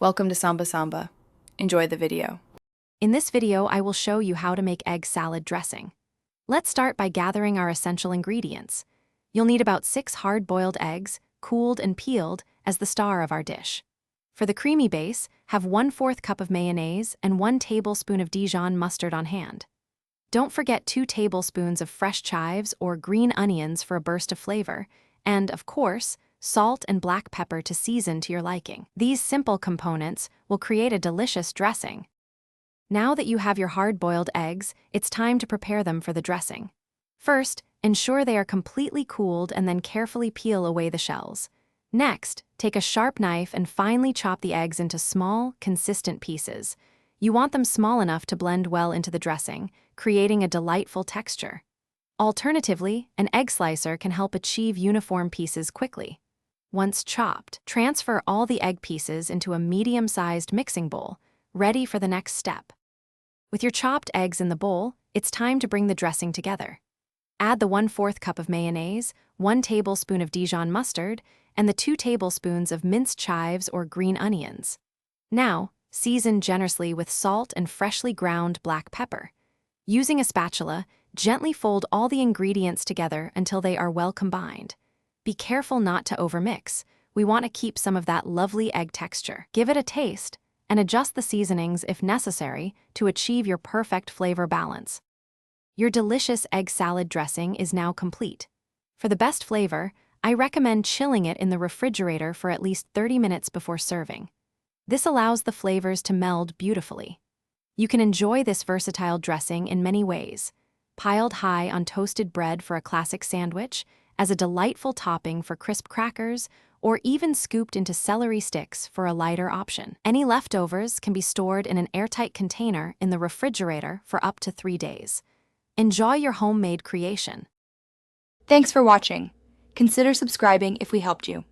Welcome to Samba Samba. Enjoy the video. In this video, I will show you how to make egg salad dressing. Let's start by gathering our essential ingredients. You'll need about 6 hard-boiled eggs, cooled and peeled, as the star of our dish. For the creamy base, have 1/4 cup of mayonnaise and 1 tablespoon of Dijon mustard on hand. Don't forget 2 tablespoons of fresh chives or green onions for a burst of flavor, and, of course, salt and black pepper to season to your liking. These simple components will create a delicious dressing. Now that you have your hard-boiled eggs, it's time to prepare them for the dressing. First, ensure they are completely cooled and then carefully peel away the shells. Next, take a sharp knife and finely chop the eggs into small, consistent pieces. You want them small enough to blend well into the dressing, creating a delightful texture. Alternatively, an egg slicer can help achieve uniform pieces quickly. Once chopped, transfer all the egg pieces into a medium-sized mixing bowl, ready for the next step. With your chopped eggs in the bowl, it's time to bring the dressing together. Add the 1/4 cup of mayonnaise, 1 tablespoon of Dijon mustard, and the 2 tablespoons of minced chives or green onions. Now, season generously with salt and freshly ground black pepper. Using a spatula, gently fold all the ingredients together until they are well combined. Be careful not to overmix. We want to keep some of that lovely egg texture. Give it a taste, and adjust the seasonings if necessary to achieve your perfect flavor balance. Your delicious egg salad dressing is now complete. For the best flavor, I recommend chilling it in the refrigerator for at least 30 minutes before serving. This allows the flavors to meld beautifully. You can enjoy this versatile dressing in many ways: piled high on toasted bread for a classic sandwich, as a delightful topping for crisp crackers, or even scooped into celery sticks for a lighter option. Any leftovers can be stored in an airtight container in the refrigerator for up to 3 days. Enjoy your homemade creation. Thanks for watching. Consider subscribing if we helped you.